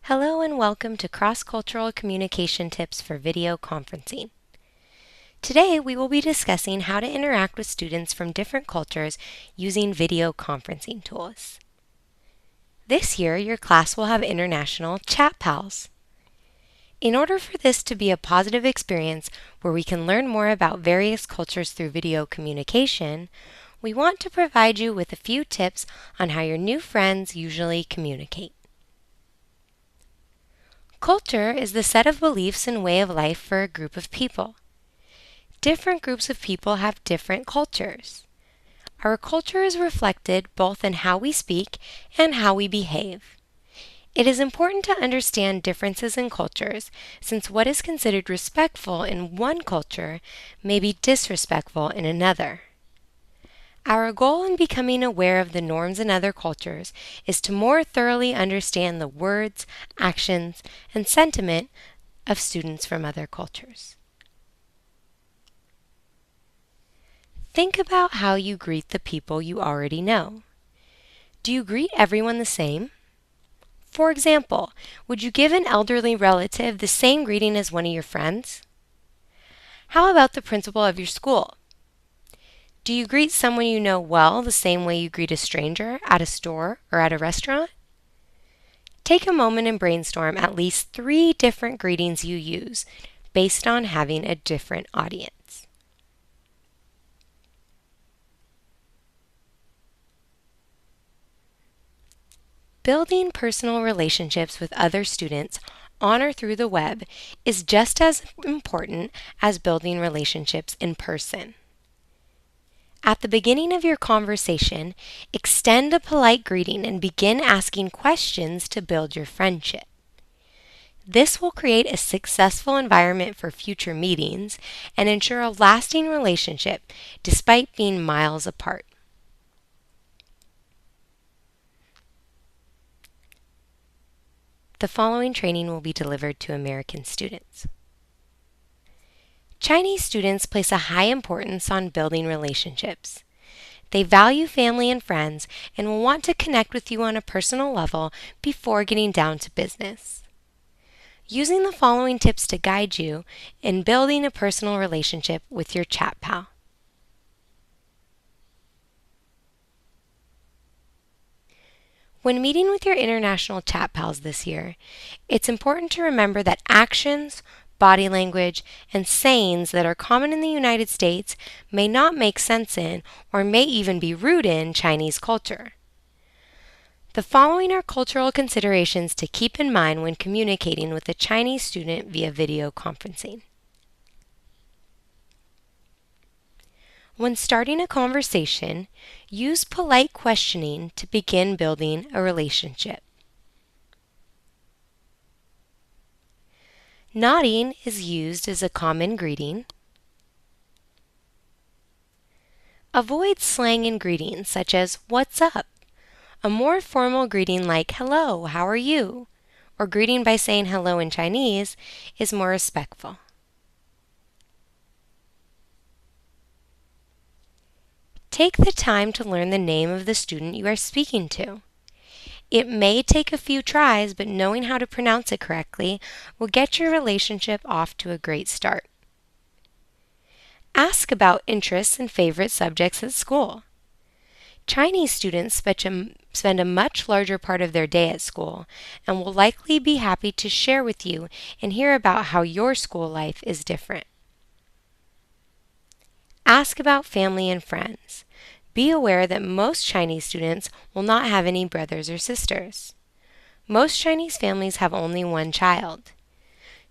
Hello and welcome to Cross-Cultural Communication Tips for Video Conferencing. Today we will be discussing how to interact with students from different cultures using video conferencing tools. This year your class will have international chat pals. In order for this to be a positive experience where we can learn more about various cultures through video communication, we want to provide you with a few tips on how your new friends usually communicate. Culture is the set of beliefs and way of life for a group of people. Different groups of people have different cultures. Our culture is reflected both in how we speak and how we behave. It is important to understand differences in cultures, since what is considered respectful in one culture may be disrespectful in another. Our goal in becoming aware of the norms in other cultures is to more thoroughly understand the words, actions, and sentiment of students from other cultures. Think about how you greet the people you already know. Do you greet everyone the same? For example, would you give an elderly relative the same greeting as one of your friends? How about the principal of your school? Do you greet someone you know well the same way you greet a stranger at a store or at a restaurant? Take a moment and brainstorm at least 3 different greetings you use based on having a different audience. Building personal relationships with other students on or through the web is just as important as building relationships in person. At the beginning of your conversation, extend a polite greeting and begin asking questions to build your friendship. This will create a successful environment for future meetings and ensure a lasting relationship despite being miles apart. The following training will be delivered to American students. Chinese students place a high importance on building relationships. They value family and friends and will want to connect with you on a personal level before getting down to business. Using the following tips to guide you in building a personal relationship with your chat pal. When meeting with your international chat pals this year, it's important to remember that actions, body language, and sayings that are common in the United States may not make sense in or may even be rude in Chinese culture. The following are cultural considerations to keep in mind when communicating with a Chinese student via video conferencing. When starting a conversation, use polite questioning to begin building a relationship. Nodding is used as a common greeting. Avoid slang in greetings such as "What's up?" A more formal greeting like "Hello, how are you?" or greeting by saying hello in Chinese is more respectful. Take the time to learn the name of the student you are speaking to. It may take a few tries, but knowing how to pronounce it correctly will get your relationship off to a great start. Ask about interests and favorite subjects at school. Chinese students spend a much larger part of their day at school and will likely be happy to share with you and hear about how your school life is different. Ask about family and friends. Be aware that most Chinese students will not have any brothers or sisters. Most Chinese families have only one child.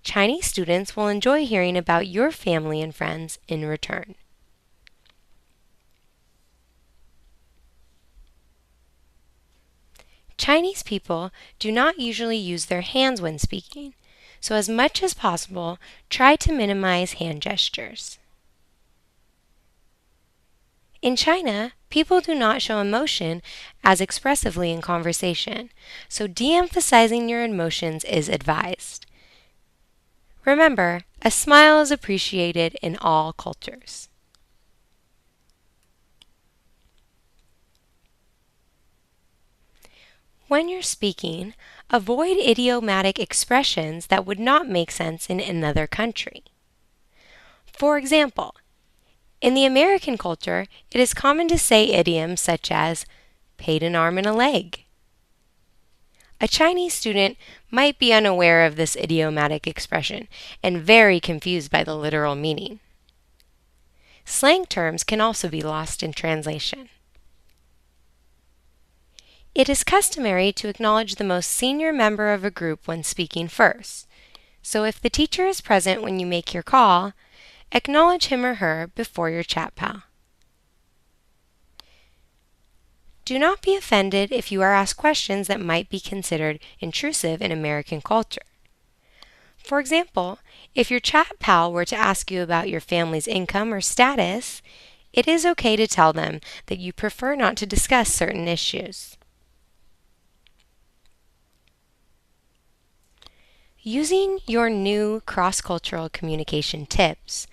Chinese students will enjoy hearing about your family and friends in return. Chinese people do not usually use their hands when speaking, so as much as possible, try to minimize hand gestures. In China, people do not show emotion as expressively in conversation, so de-emphasizing your emotions is advised. Remember, a smile is appreciated in all cultures. When you're speaking, avoid idiomatic expressions that would not make sense in another country. For example, in the American culture, it is common to say idioms such as paid an arm and a leg. A Chinese student might be unaware of this idiomatic expression and very confused by the literal meaning. Slang terms can also be lost in translation. It is customary to acknowledge the most senior member of a group when speaking first. So if the teacher is present when you make your call, acknowledge him or her before your chat pal. Do not be offended if you are asked questions that might be considered intrusive in American culture. For example, if your chat pal were to ask you about your family's income or status, it is okay to tell them that you prefer not to discuss certain issues. Using your new cross-cultural communication tips,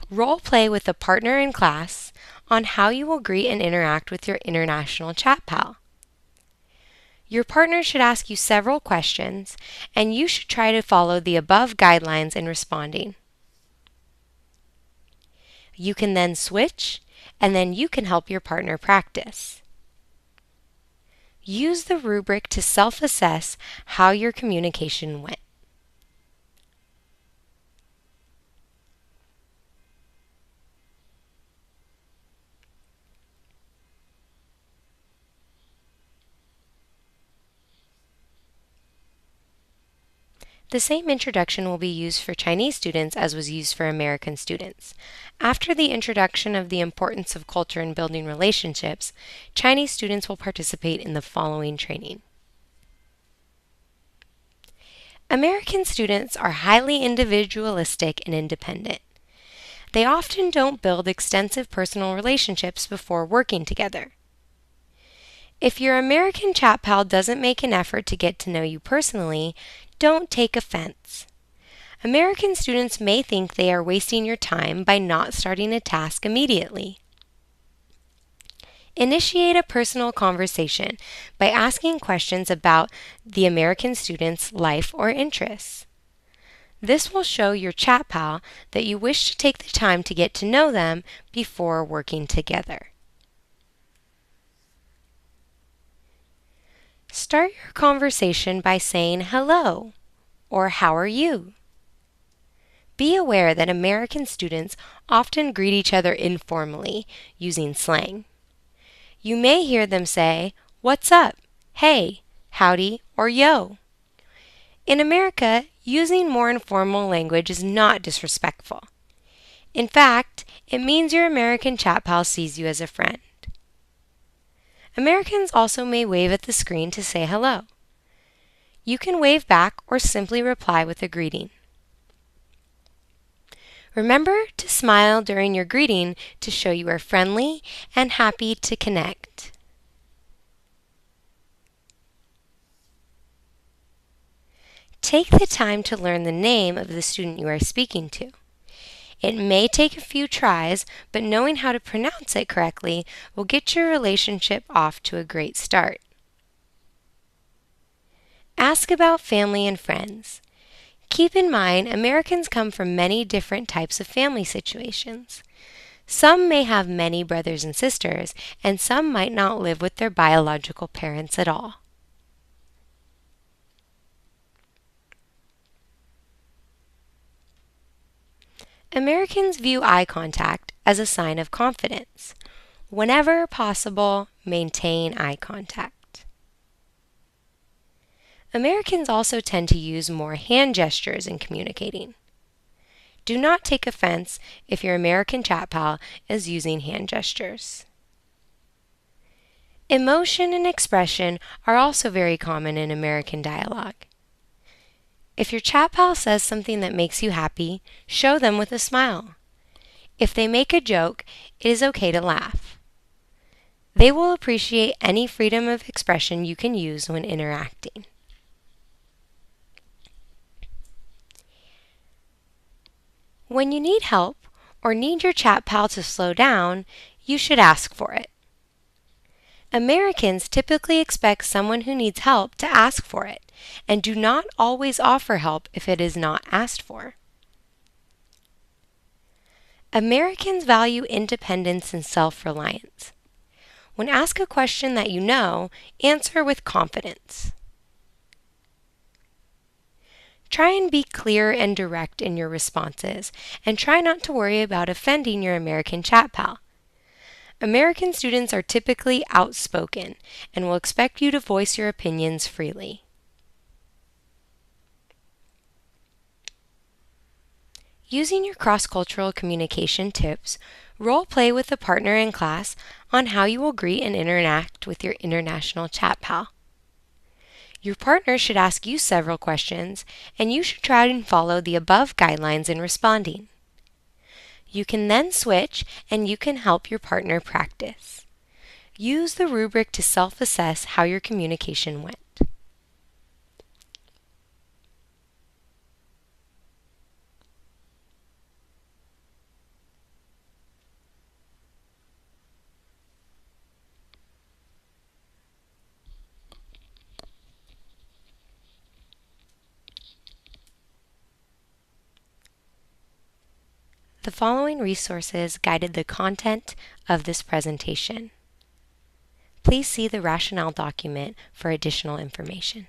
role play with a partner in class on how you will greet and interact with your international chat pal. Your partner should ask you several questions, and you should try to follow the above guidelines in responding. You can then switch, and then you can help your partner practice. Use the rubric to self-assess how your communication went. The same introduction will be used for Chinese students as was used for American students. After the introduction of the importance of culture in building relationships, Chinese students will participate in the following training. American students are highly individualistic and independent. They often don't build extensive personal relationships before working together. If your American chat pal doesn't make an effort to get to know you personally, don't take offense. American students may think they are wasting your time by not starting a task immediately. Initiate a personal conversation by asking questions about the American student's life or interests. This will show your chat pal that you wish to take the time to get to know them before working together. Start your conversation by saying hello or how are you? Be aware that American students often greet each other informally using slang. You may hear them say, "What's up?" "Hey," "Howdy," or "Yo." In America, using more informal language is not disrespectful. In fact, it means your American chat pal sees you as a friend. Americans also may wave at the screen to say hello. You can wave back or simply reply with a greeting. Remember to smile during your greeting to show you are friendly and happy to connect. Take the time to learn the name of the student you are speaking to. It may take a few tries, but knowing how to pronounce it correctly will get your relationship off to a great start. Ask about family and friends. Keep in mind, Americans come from many different types of family situations. Some may have many brothers and sisters, and some might not live with their biological parents at all. Americans view eye contact as a sign of confidence. Whenever possible, maintain eye contact. Americans also tend to use more hand gestures in communicating. Do not take offense if your American chat pal is using hand gestures. Emotion and expression are also very common in American dialogue. If your chat pal says something that makes you happy, show them with a smile. If they make a joke, it is okay to laugh. They will appreciate any freedom of expression you can use when interacting. When you need help or need your chat pal to slow down, you should ask for it. Americans typically expect someone who needs help to ask for it and do not always offer help if it is not asked for. Americans value independence and self-reliance. When asked a question that you know, answer with confidence. Try and be clear and direct in your responses, and try not to worry about offending your American chat pal. American students are typically outspoken and will expect you to voice your opinions freely. Using your cross-cultural communication tips, role play with a partner in class on how you will greet and interact with your international chat pal. Your partner should ask you several questions, and you should try and follow the above guidelines in responding. You can then switch and you can help your partner practice. Use the rubric to self-assess how your communication went. The following resources guided the content of this presentation. Please see the rationale document for additional information.